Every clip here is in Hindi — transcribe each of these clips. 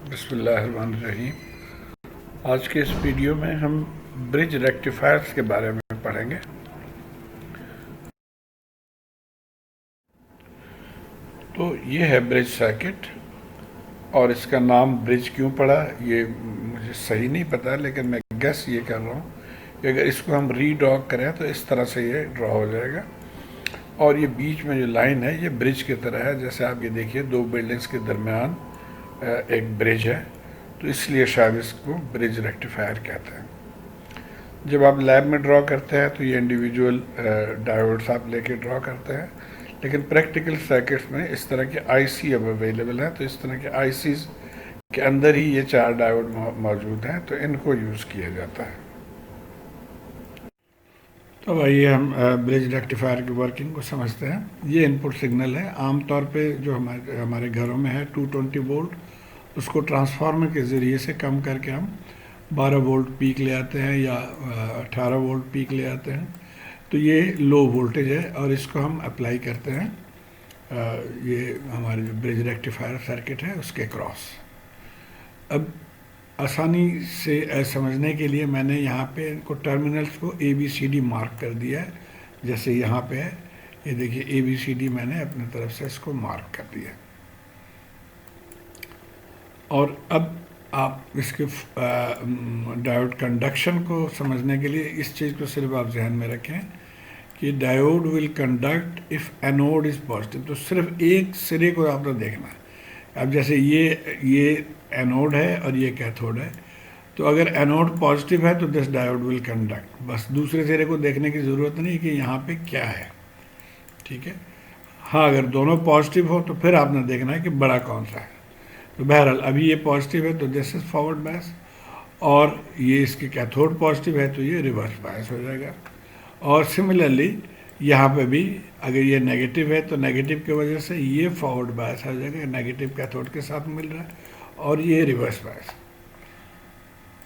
बिस्मिल्लाहिर्रहमानिर्रहीम। आज के इस वीडियो में हम ब्रिज रेक्टिफायर्स के बारे में पढ़ेंगे। तो ये है ब्रिज सर्किट, और इसका नाम ब्रिज क्यों पड़ा ये मुझे सही नहीं पता, लेकिन मैं गेस ये कर रहा हूँ कि अगर इसको हम रीड्रॉ करें तो इस तरह से ये ड्रॉ हो जाएगा। और ये बीच में जो लाइन है ये ब्रिज की तरह है, जैसे आप ये देखिए दो बिल्डिंग्स के दरमियान एक ब्रिज है, तो इसलिए शायद इसको ब्रिज रेक्टिफायर कहते हैं। जब आप लैब में ड्रॉ करते हैं तो ये इंडिविजुअल डायोड्स आप लेके ड्रॉ करते हैं, लेकिन प्रैक्टिकल सर्किट्स में इस तरह के आईसी अब अवेलेबल हैं, तो इस तरह के आईसीज के अंदर ही ये चार डायोड मौजूद हैं, तो इनको यूज़ किया जाता है। तो आइए हम ब्रिज रेक्टिफायर की वर्किंग को समझते हैं। ये इनपुट सिग्नल है, आमतौर पे जो हमारे घरों में है 220 वोल्ट, उसको ट्रांसफार्मर के ज़रिए से कम करके हम 12 वोल्ट पीक ले आते हैं या 18 वोल्ट पीक ले आते हैं। तो ये लो वोल्टेज है और इसको हम अप्लाई करते हैं ये हमारे जो ब्रिज रेक्टिफायर सर्किट है उसके क्रॉस। अब आसानी से समझने के लिए मैंने यहाँ पे इनको टर्मिनल्स को ABCD मार्क कर दिया है, जैसे यहाँ पे है, ये देखिए ABCD मैंने अपनी तरफ से इसको मार्क कर दिया। और अब आप इसके डायोड कंडक्शन को समझने के लिए इस चीज़ को सिर्फ आप जहन में रखें कि diode will conduct if anode is positive. तो सिर्फ एक सिरे को आपने देखना है। अब जैसे ये एनोड है और ये कैथोड है, तो अगर एनोड पॉजिटिव है तो दिस डायोड विल कंडक्ट। बस दूसरे सिरे को देखने की ज़रूरत नहीं कि यहाँ पे क्या है, ठीक है। हाँ, अगर दोनों पॉजिटिव हो तो फिर आपने देखना है कि बड़ा कौन सा है। तो बहरहाल अभी ये पॉजिटिव है तो दिस इज फॉरवर्ड बायस, और ये इसके कैथोड पॉजिटिव है तो ये रिवर्स बायस हो जाएगा। और सिमिलरली यहाँ पे भी अगर ये नेगेटिव है तो नेगेटिव की वजह से ये फॉरवर्ड बायस हो जाएगा, नेगेटिव कैथोड के साथ मिल रहा है, और ये रिवर्स बायस।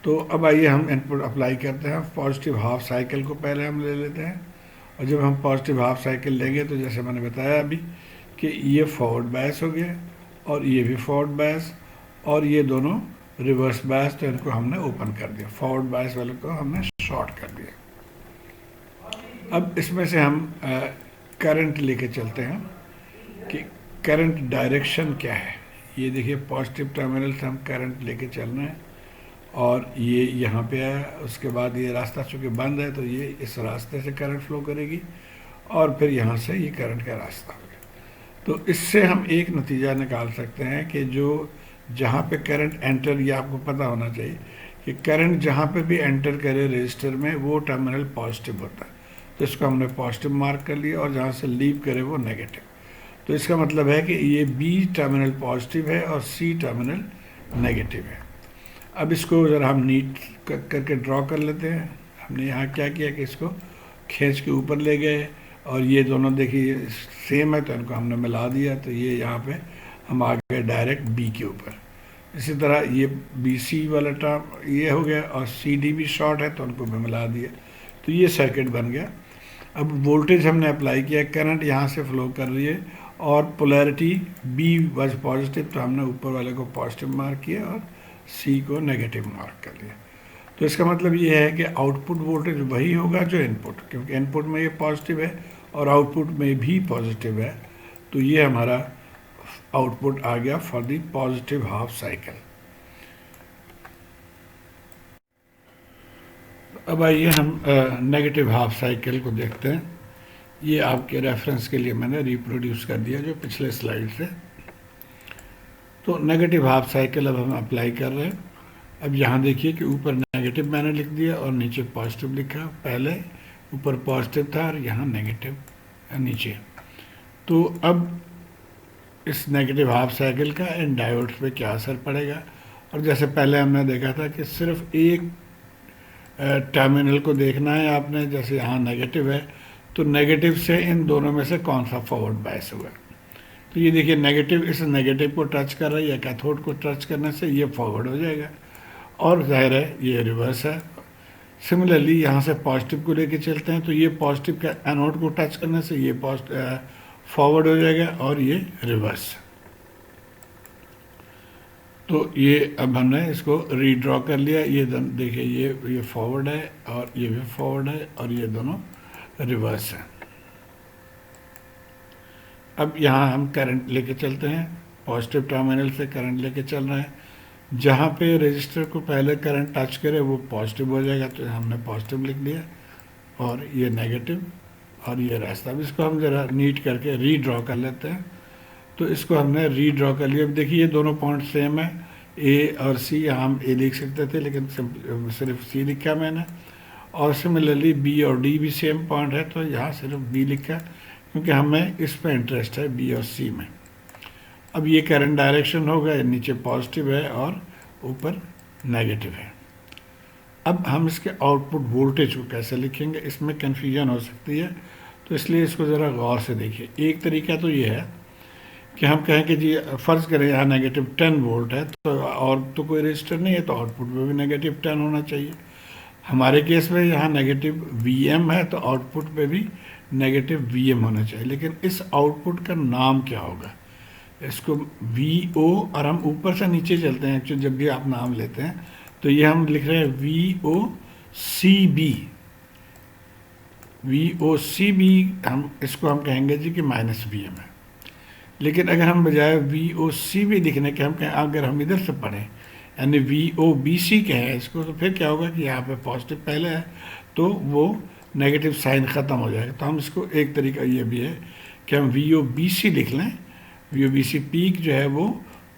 तो अब आइए हम इनपुट अप्लाई करते हैं। पॉजिटिव हाफ साइकिल को पहले हम ले लेते हैं, और जब हम पॉजिटिव हाफ साइकिल लेंगे तो जैसे मैंने बताया अभी कि ये फॉरवर्ड बायस हो गया और ये भी फॉरवर्ड बायस, और ये दोनों रिवर्स बायस, तो इनको हमने ओपन कर दिया, फॉरवर्ड बायस वाले को हमने शॉर्ट कर दिया। अब इसमें से हम करंट लेके चलते हैं कि करंट डायरेक्शन क्या है। ये देखिए पॉजिटिव टर्मिनल से हम करंट लेके चल रहे हैं, और ये यहाँ पे है, उसके बाद ये रास्ता चूँकि बंद है तो ये इस रास्ते से करंट फ्लो करेगी, और फिर यहाँ से ये करंट का रास्ता हो गया। तो इससे हम एक नतीजा निकाल सकते हैं कि जो जहाँ पे करंट एंटर, ये आपको पता होना चाहिए कि करंट जहाँ पे भी एंटर करे रजिस्टर में वो टर्मिनल पॉजिटिव होता है, तो इसको हमने पॉजिटिव मार्क कर लिया, और जहाँ से लीव करे वो नेगेटिव। तो इसका मतलब है कि ये B टर्मिनल पॉजिटिव है और C टर्मिनल नेगेटिव है। अब इसको ज़रा हम नीट करके ड्रॉ कर लेते हैं। हमने यहाँ क्या किया कि इसको खींच के ऊपर ले गए, और ये दोनों देखिए सेम है तो इनको हमने मिला दिया, तो ये यहाँ पे हम आ गए डायरेक्ट B के ऊपर। इसी तरह ये BC वाला टर्म ये हो गया, और CD भी शॉर्ट है तो उनको भी मिला दिया, तो ये सर्किट बन गया। अब वोल्टेज हमने अप्लाई किया, करंट यहाँ से फ्लो कर रही है, और पोलैरिटी B वाज पॉजिटिव, तो हमने ऊपर वाले को पॉजिटिव मार्क किया और C को नेगेटिव मार्क कर लिया। तो इसका मतलब ये है कि आउटपुट वोल्टेज वही होगा जो इनपुट, क्योंकि इनपुट में ये पॉजिटिव है और आउटपुट में भी पॉजिटिव है, तो ये हमारा आउटपुट आ गया for the positive half cycle. अब आइए हम नेगेटिव हाफ साइकिल को देखते हैं। ये आपके रेफरेंस के लिए मैंने रिप्रोड्यूस कर दिया जो पिछले स्लाइड से। तो नेगेटिव हाफ साइकिल अब हम अप्लाई कर रहे हैं। अब यहाँ देखिए कि ऊपर नेगेटिव मैंने लिख दिया और नीचे पॉजिटिव लिखा। पहले ऊपर पॉजिटिव था और यहाँ नेगेटिव नीचे। तो अब इस नेगेटिव हाफ साइकिल का इन डायोड्स पे क्या असर पड़ेगा। और जैसे पहले हमने देखा था कि सिर्फ एक टर्मिनल को देखना है आपने, जैसे यहाँ नेगेटिव है तो नेगेटिव से इन दोनों में से कौन सा फॉरवर्ड बायस हुआ। तो ये देखिए नेगेटिव इस नेगेटिव को टच कर रहा है, या कैथोड को टच करने से ये फॉरवर्ड हो जाएगा, और जाहिर है ये रिवर्स है। सिमिलरली यहाँ से पॉजिटिव को लेके चलते हैं, तो ये पॉजिटिव का एनोड को टच करने से ये फॉरवर्ड हो जाएगा और ये रिवर्स। तो ये अब हमने इसको रीड्रॉ कर लिया। ये देखिए ये फॉरवर्ड है और ये भी फॉरवर्ड है और ये दोनों रिवर्स है। अब यहाँ हम करंट लेके चलते हैं, पॉजिटिव टर्मिनल से करंट लेके चल रहे हैं। जहाँ पे रजिस्टर को पहले करंट टच करे वो पॉजिटिव हो जाएगा, तो हमने पॉजिटिव लिख दिया, और ये नेगेटिव और ये रास्ता। अब इसको हम ज़रा नीट करके रीड्रॉ कर लेते हैं। तो इसको हमने रीड्रॉ कर लिया। अब देखिए ये दोनों पॉइंट सेम है, ए और सी। यहाँ हम ए लिख सकते थे लेकिन सिर्फ सी लिखा मैंने, और सिमिलरली बी और डी भी सेम पॉइंट है, तो यहाँ सिर्फ बी लिखा, क्योंकि हमें इस पर इंटरेस्ट है बी और सी में। अब ये करंट डायरेक्शन होगा, नीचे पॉजिटिव है और ऊपर नेगेटिव है। अब हम इसके आउटपुट वोल्टेज को कैसे लिखेंगे, इसमें कन्फ्यूजन हो सकती है, तो इसलिए इसको ज़रा गौर से देखिए। एक तरीका तो ये है कि हम कहें कि जी फ़र्ज़ करें यहाँ नेगेटिव 10 वोल्ट है, तो और तो कोई रजिस्टर नहीं है, तो आउटपुट में भी नेगेटिव 10 होना चाहिए। हमारे केस में यहाँ नेगेटिव वीएम है, तो आउटपुट में भी नेगेटिव वीएम होना चाहिए। लेकिन इस आउटपुट का नाम क्या होगा, इसको वी ओ, और हम ऊपर से नीचे चलते हैं एक्चुअली जब भी आप नाम लेते हैं, तो ये हम लिख रहे हैं V O C B. V O C B हम इसको हम कहेंगे जी कि माइनस वी एम है। लेकिन अगर हम बजाय वी ओ सी बी लिखने के हम कहें, अगर हम इधर से पढ़ें यानी वी ओ बी सी कहें इसको, तो फिर क्या होगा कि यहाँ पे पॉजिटिव पहले है तो वो नेगेटिव साइन ख़त्म हो जाएगा। तो हम इसको एक तरीका ये भी है कि हम वी ओ बी सी लिख लें। V O B C peak जो है वो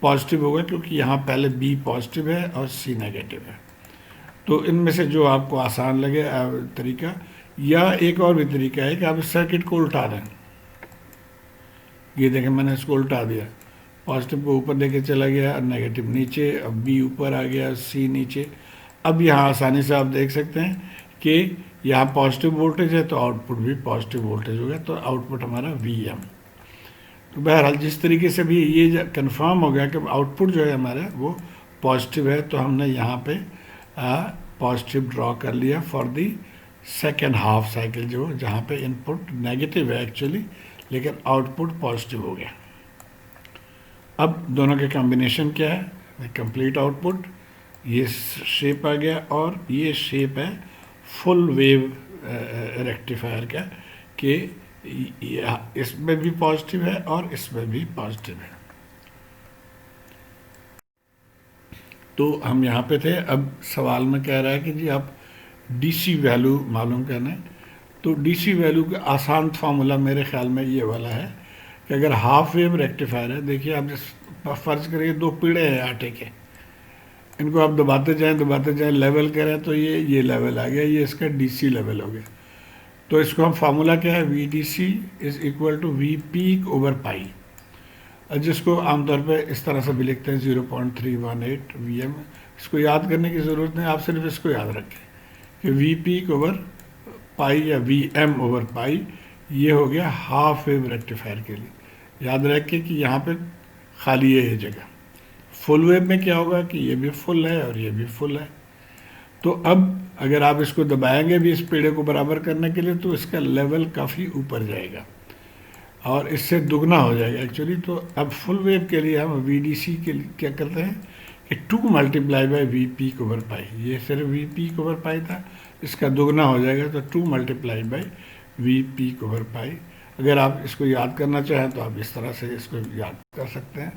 पॉजिटिव होगा, क्योंकि यहाँ पहले बी पॉजिटिव है और सी नेगेटिव है। तो इनमें से जो आपको आसान लगे तरीका, या एक और भी तरीका है कि आप इस सर्किट को उल्टा दें। ये देखें मैंने इसको उल्टा दिया, पॉजिटिव को ऊपर लेके चला गया और नेगेटिव नीचे, अब बी ऊपर आ गया, सी नीचे। अब यहाँ आसानी से आप देख सकते हैं कि यहाँ पॉजिटिव वोल्टेज है तो आउटपुट भी पॉजिटिव वोल्टेज होगा, तो आउटपुट हमारा वी एम। तो बहरहाल जिस तरीके से भी ये कंफर्म हो गया कि आउटपुट जो है हमारा वो पॉजिटिव है, तो हमने यहाँ पे पॉजिटिव ड्रॉ कर लिया for the second half cycle, जो जहाँ पे इनपुट नेगेटिव है एक्चुअली, लेकिन आउटपुट पॉजिटिव हो गया। अब दोनों के कॉम्बिनेशन क्या है, कंप्लीट आउटपुट। ये शेप आ गया और ये शेप है फुल वेव रेक्टिफायर का, कि इसमें भी पॉजिटिव है और इसमें भी पॉजिटिव है। तो हम यहाँ पे थे। अब सवाल में कह रहा है कि जी आप डीसी वैल्यू मालूम करना है। तो डीसी वैल्यू का आसान फार्मूला मेरे ख्याल में ये वाला है कि अगर हाफ वेव रेक्टिफायर है, देखिए आप फ़र्ज़ करिए दो पीढ़े हैं आटे के, इनको आप दबाते जाएं लेवल करें, तो ये लेवल आ गया, ये इसका डीसी लेवल हो गया। तो इसको हम फार्मूला क्या है, V D C is equal to V peak over pi, जिसको आमतौर पे इस तरह से भी लिखते हैं 0.318 वी एम। इसको याद करने की ज़रूरत नहीं, आप सिर्फ इसको याद रखें कि वी पीक ओवर पाई या वी एम ओवर पाई, ये हो गया हाफ वेव रेक्टिफायर के लिए। याद रखें कि यहाँ पे खाली है ये जगह। फुल वेव में क्या होगा कि ये भी फुल है और ये भी फुल है। तो अब अगर आप इसको दबाएंगे भी इस पेड़े को बराबर करने के लिए, तो इसका लेवल काफ़ी ऊपर जाएगा और इससे दुगना हो जाएगा एक्चुअली। तो अब फुल वेव के लिए हम वी डी सी के लिए क्या करते हैं कि 2 multiply by V peak over pi, ये सिर्फ वी पीक ओवर पाई था, इसका दुगना हो जाएगा, तो 2 multiply by V peak over pi. अगर आप इसको याद करना चाहें तो आप इस तरह से इसको याद कर सकते हैं,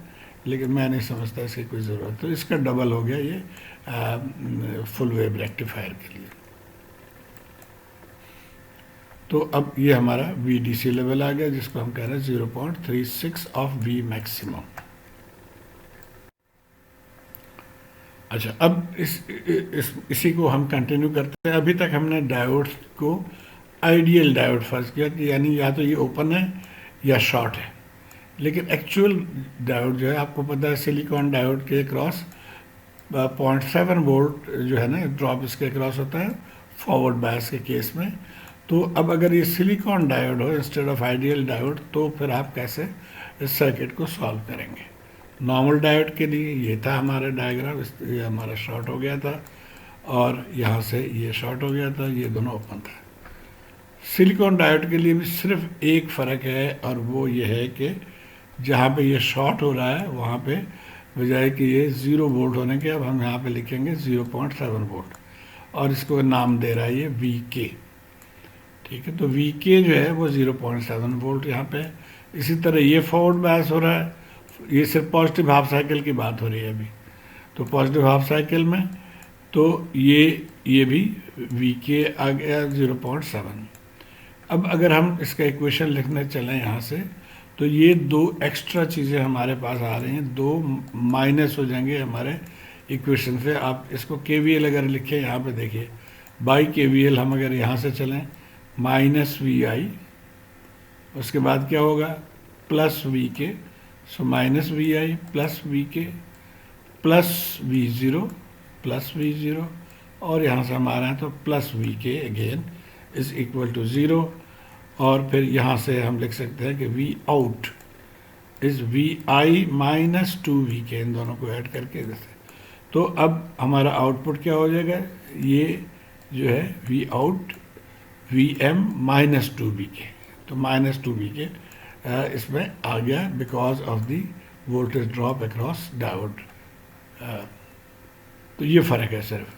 लेकिन मैं नहीं समझता इसकी कोई ज़रूरत। तो इसका डबल हो गया ये फुल वेव रेक्टिफायर के लिए। तो अब ये हमारा वी डी सी लेवल आ गया, जिसको हम कह रहे हैं 0.36 ऑफ वी मैक्सिमम। अच्छा, अब इसी को हम कंटिन्यू करते हैं। अभी तक हमने डायोड को आइडियल डायोड फर्ज किया कि यानी या तो ये ओपन है या शॉर्ट है, लेकिन एक्चुअल डायोड जो है आपको पता है सिलिकॉन डायोड के क्रॉस 0.7 वोल्ट जो है ना ड्रॉप इसके क्रॉस होता है फॉरवर्ड बायस के केस में। तो अब अगर ये सिलिकॉन डायोड हो इंस्टेड ऑफ आइडियल डायोड, तो फिर आप कैसे इस सर्किट को सॉल्व करेंगे। नॉर्मल डायोड के लिए ये था हमारा डायग्राम, ये हमारा शॉर्ट हो गया था और यहाँ से ये शॉर्ट हो गया था, ये दोनों ओपन था। सिलिकॉन डायोड के लिए भी सिर्फ एक फ़र्क है और वो ये है कि जहाँ पे ये शॉर्ट हो रहा है वहाँ पे बजाय कि ये 0 वोल्ट होने के अब हम यहाँ पे लिखेंगे 0.7 वोल्ट, और इसको नाम दे रहा है ये वी के। ठीक है, तो वी के जो है वो 0.7 वोल्ट यहाँ पे है। इसी तरह ये फॉरवर्ड बायस हो रहा है, ये सिर्फ पॉजिटिव हाफ साइकिल की बात हो रही है अभी। तो पॉजिटिव हाफ साइकिल में तो ये भी वी के आ गया 0.7। अब अगर हम इसका इक्वेशन लिखने चलें यहाँ से, तो ये दो एक्स्ट्रा चीज़ें हमारे पास आ रही हैं, दो माइनस हो जाएंगे हमारे इक्वेशन से। आप इसको केवीएल अगर लिखें यहाँ पे देखिए, बाई केवीएल हम अगर यहाँ से चलें माइनस वी आई, उसके बाद क्या होगा plus V K, so minus V I plus V K plus V zero plus V zero, और यहाँ से हम आ रहे हैं तो plus V K again is equal to zero. और फिर यहाँ से हम लिख सकते हैं कि V out is V I minus two V K, इन दोनों को ऐड करके जैसे। तो अब हमारा आउटपुट क्या हो जाएगा, ये जो है V out V M minus two V K, तो माइनस टू वी के इसमें आ गया because of the voltage drop across diode. तो ये फ़र्क है सिर्फ।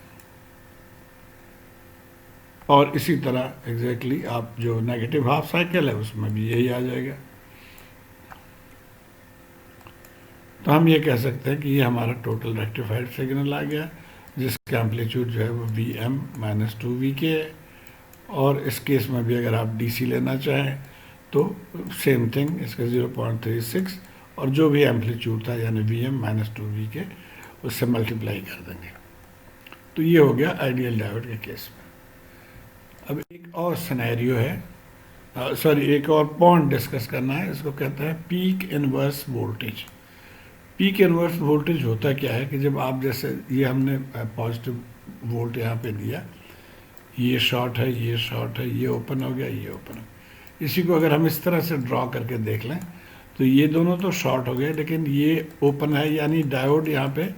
और इसी तरह एग्जैक्टली आप जो नेगेटिव हाफ साइकिल है उसमें भी यही आ जाएगा। तो हम ये कह सकते हैं कि ये हमारा टोटल रेक्टिफाइड सिग्नल आ गया, जिसका एम्पलीट्यूड जो है वो V M minus two V K है। और इस केस में भी अगर आप डीसी लेना चाहें तो सेम थिंग, इसका 0.36 और जो भी एम्पलीट्यूड था यानी V M minus two V K उससे मल्टीप्लाई कर देंगे। तो ये हो गया आइडियल डायोड के केस में। अब एक और सिनेरियो है, एक और पॉइंट डिस्कस करना है, इसको कहते हैं peak inverse voltage. Peak inverse voltage होता क्या है कि जब आप जैसे ये हमने पॉजिटिव वोल्ट यहाँ पे दिया, ये शॉर्ट है, ये शॉर्ट है, ये ओपन हो गया, ये ओपन हो गया। इसी को अगर हम इस तरह से ड्रॉ करके देख लें तो ये दोनों तो शॉर्ट हो गए, लेकिन ये ओपन है, यानी डायोड यहाँ पे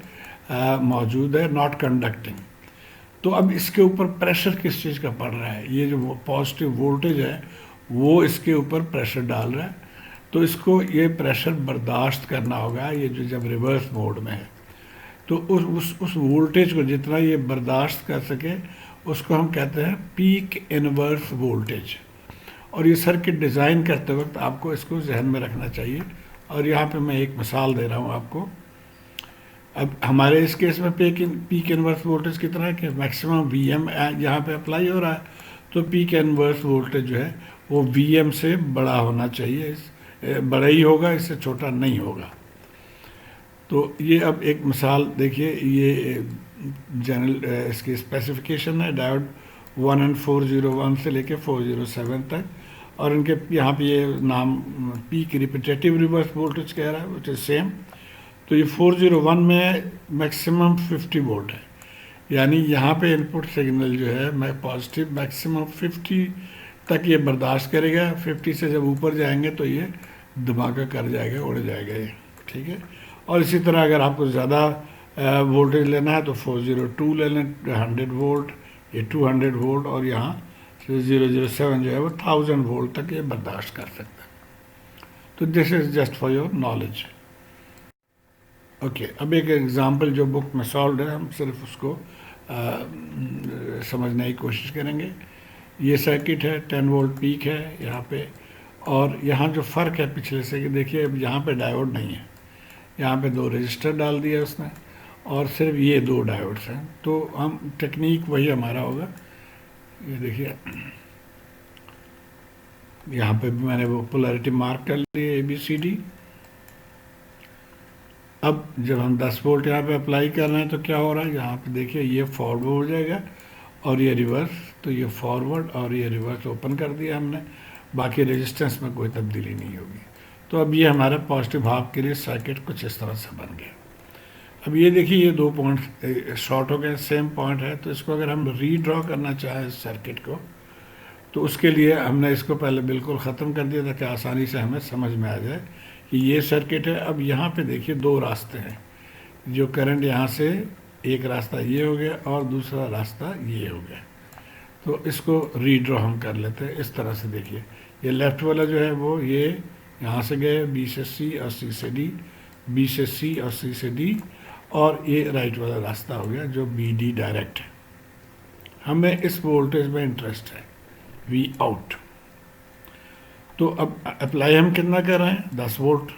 मौजूद है, नॉट कंडक्टिंग। तो अब इसके ऊपर प्रेशर किस चीज़ का पड़ रहा है, ये जो पॉजिटिव वोल्टेज है वो इसके ऊपर प्रेशर डाल रहा है, तो इसको ये प्रेशर बर्दाश्त करना होगा। ये जो जब रिवर्स मोड में है तो उस वोल्टेज को जितना ये बर्दाश्त कर सके उसको हम कहते हैं पीक इनवर्स वोल्टेज। और ये सर्किट डिज़ाइन करते वक्त आपको इसको जहन में रखना चाहिए। और यहाँ पे मैं एक मिसाल दे रहा हूँ आपको। अब हमारे इस केस में पीक इनवर्स वोल्टेज कितना है कि मैक्सिमम वी एम यहाँ पे अप्लाई हो रहा है, तो पीक इनवर्स वोल्टेज जो है वो वी एम से बड़ा होना चाहिए, बड़ा ही होगा, इससे छोटा नहीं होगा। तो ये अब एक मिसाल देखिए, ये जनरल इसकी स्पेसिफिकेशन है डायोड 11401 से लेके 407 तक, और इनके यहाँ पे ये नाम पीक रिपीटेटिव रिवर्स वोल्टेज कह रहा है, विच इज सेम। तो ये 401 में मैक्सिमम 50 वोल्ट है, यानी यहाँ पे इनपुट सिग्नल जो है मैं पॉजिटिव मैक्सिमम 50 तक ये बर्दाश्त करेगा। 50 से जब ऊपर जाएंगे तो ये धमाका कर जाएगा, उड़ जाएगा ये, ठीक है। और इसी तरह अगर आपको ज़्यादा वोल्टेज लेना है तो 402 ले लें, 100 वोल्ट, ये 200 वोल्ट, और यहाँ 007 जो है वो 1000 वोल्ट तक ये बर्दाश्त कर सकता है। तो this is just for your knowledge. Okay, अब एक एग्जांपल जो बुक में सॉल्व है, हम सिर्फ उसको समझने की कोशिश करेंगे। ये सर्किट है, 10 वोल्ट पीक है यहाँ पे, और यहाँ जो फ़र्क है पिछले से कि देखिए अब यहाँ पे डायोड नहीं है, यहाँ पे 2 रजिस्टर डाल दिया उसने, और सिर्फ ये 2 डायोड्स हैं। तो हम टेक्निक वही हमारा होगा, ये देखिए यहाँ पे भी मैंने वो पोलैरिटी मार्क कर ली है ABCD। अब जब हम 10 वोल्ट यहाँ पे अप्लाई कर रहे हैं तो क्या हो रहा है, यहाँ पे देखिए ये फॉरवर्ड हो जाएगा और ये रिवर्स, तो ये फॉरवर्ड और ये रिवर्स ओपन कर दिया हमने, बाकी रेजिस्टेंस में कोई तब्दीली नहीं होगी। तो अब ये हमारा पॉजिटिव हाफ के लिए सर्किट कुछ इस तरह से बन गया। अब ये देखिए ये 2 पॉइंट शॉर्ट हो गए, सेम पॉइंट है, तो इसको अगर हम रीड्रॉ करना चाहें इस सर्किट को, तो उसके लिए हमने इसको पहले बिल्कुल ख़त्म कर दिया ताकि आसानी से हमें समझ में आ जाए कि ये सर्किट है। अब यहाँ पे देखिए 2 रास्ते हैं, जो करंट यहाँ से एक रास्ता ये हो गया और दूसरा रास्ता ये हो गया। तो इसको रीड्रॉ हम कर लेते हैं इस तरह से। देखिए ये लेफ़्ट वाला जो है वो ये यहाँ से गए B से C और C से D, बी से सी और सी से डी, और ये राइट वाला रास्ता हो गया जो बी डी डायरेक्ट है। हमें इस वोल्टेज में इंटरेस्ट है, वी आउट। तो अब अप्लाई हम कितना कर रहे हैं, 10 वोल्ट,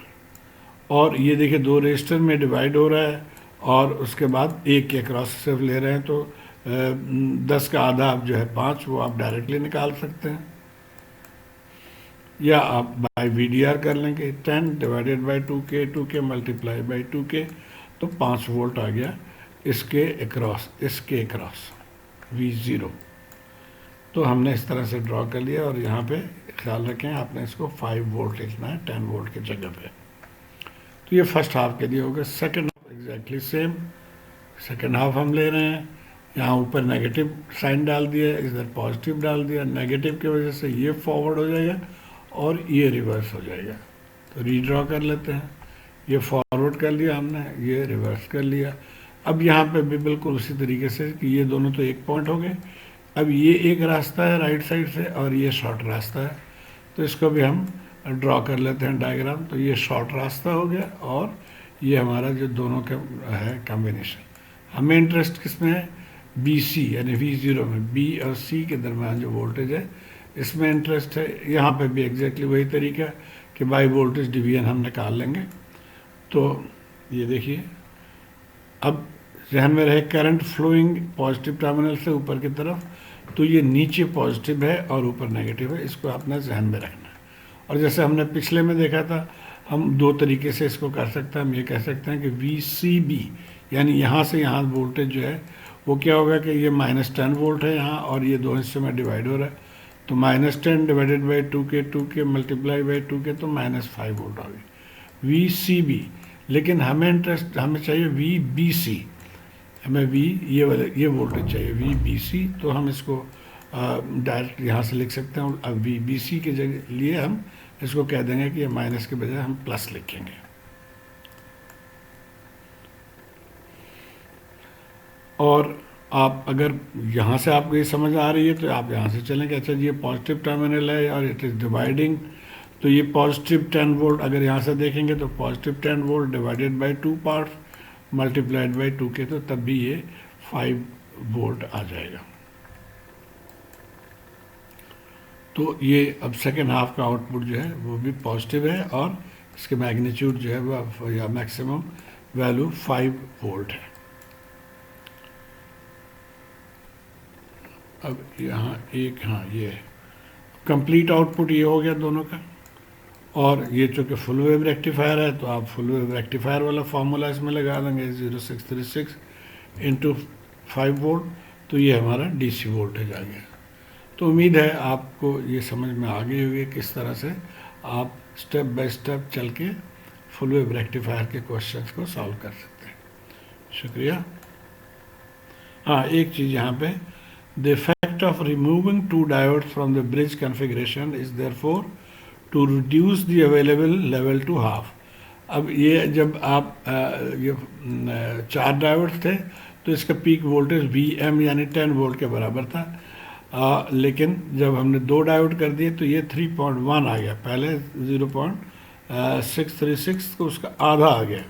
और ये देखिए 2 रेजिस्टर में डिवाइड हो रहा है, और उसके बाद एक के क्रॉस सिर्फ ले रहे हैं, तो 10 का आधा आप जो है 5, वो आप डायरेक्टली निकाल सकते हैं, या आप बाय वीडीआर कर लेंगे, 10 divided by 2K, 2K multiply by 2K, तो 5 वोल्ट आ गया इसके अक्रॉस V0। तो हमने इस तरह से ड्रॉ कर लिया, और यहाँ पे ख्याल रखें आपने इसको 5 वोल्ट लिखना है 10 वोल्ट की जगह पे। तो ये फर्स्ट हाफ के लिए होगा। Second half exactly same, second half हम ले रहे हैं, यहाँ ऊपर नेगेटिव साइन डाल दिया, इधर पॉजिटिव डाल दिया, नेगेटिव की वजह से ये फॉरवर्ड हो जाएगा और ये रिवर्स हो जाएगा। तो रीड्रॉ कर लेते हैं, ये फॉरवर्ड कर लिया हमने, ये रिवर्स कर लिया। अब यहाँ पे भी बिल्कुल उसी तरीके से कि ये दोनों तो एक पॉइंट हो गए, अब ये एक रास्ता है राइट साइड से और ये शॉर्ट रास्ता है, तो इसको भी हम ड्रॉ कर लेते हैं डायग्राम। तो ये शॉर्ट रास्ता हो गया और ये हमारा जो दोनों का है कॉम्बिनेशन। हमें इंटरेस्ट किस में है, बी सी यानी V0 में, बी और सी के दरमियान जो वोल्टेज है इसमें इंटरेस्ट है। यहाँ पे भी एग्जैक्टली वही तरीका कि बाई वोल्टेज डिवीजन हम निकाल लेंगे। तो ये देखिए, अब जहन में रहे करंट फ्लोइंग पॉजिटिव टर्मिनल से ऊपर की तरफ, तो ये नीचे पॉजिटिव है और ऊपर नेगेटिव है, इसको अपना जहन में रखना है। और जैसे हमने पिछले में देखा था, हम 2 तरीके से इसको कर सकते हैं। हम ये कह सकते हैं कि VCB यानी यहाँ से यहाँ वोल्टेज जो है वो क्या होगा कि ये -10 वोल्ट है यहाँ, और ये 2 हिस्से में डिवाइड हो रहा है, तो -10 divided by 2K, 2K multiply by 2K, तो -5 वोल्ट आ गई VCB। लेकिन हमें चाहिए VBC, हमें ये वोल्टेज चाहिए VBC, तो हम इसको डायरेक्ट यहाँ से लिख सकते हैं। अब VBC के जगह लिए हम इसको कह देंगे कि ये माइनस के बजाय हम प्लस लिखेंगे। और आप अगर यहाँ से आपको ये समझ आ रही है तो आप यहाँ से चलेंगे, अच्छा ये पॉजिटिव टर्मिनल है और इट इज़ डिवाइडिंग, तो ये पॉजिटिव 10 वोल्ट अगर यहाँ से देखेंगे तो positive 10 volt divided by 2 parts multiplied by 2K, तो तब भी ये 5 वोल्ट आ जाएगा। तो ये अब सेकेंड हाफ का आउटपुट जो है वो भी पॉजिटिव है, और इसके मैग्नीट्यूड जो है वो या मैक्सिमम वैल्यू 5 वोल्ट है। अब यहाँ ये कंप्लीट आउटपुट ये हो गया दोनों का। और ये चूँकि फुल वेव रेक्टिफायर है, तो आप फुल वेव रेक्टिफायर वाला फार्मूला इसमें लगा देंगे, 0636 इंटू 5 वोल्ट, तो ये हमारा DC वोल्टेज आ गया। तो उम्मीद है आपको ये समझ में आ गई होगी किस तरह से आप स्टेप बाय स्टेप चल के फुल वेव रेक्टिफायर के क्वेश्चंस को सॉल्व कर सकते हैं। शुक्रिया। हाँ, एक चीज़ यहाँ पे, the effect of removing 2 diodes from the bridge configuration is therefore to reduce the available level to half. अब ये जब आप ये 4 डायोड्स थे तो इसका पीक वोल्टेज VM यानी 10 वोल्ट के बराबर था, लेकिन जब हमने 2 डायोड कर दिए तो ये 3.1 आ गया, पहले 0.636 तो उसका आधा आ गया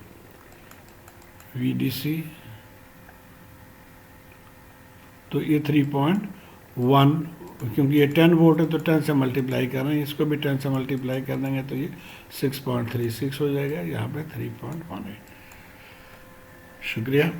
VDC, तो ये 3.1, क्योंकि ये 10 वोल्ट है तो 10 से मल्टीप्लाई कर रहे हैं, इसको भी 10 से मल्टीप्लाई कर देंगे तो ये 6.36 हो जाएगा, यहाँ पे 3.18। शुक्रिया।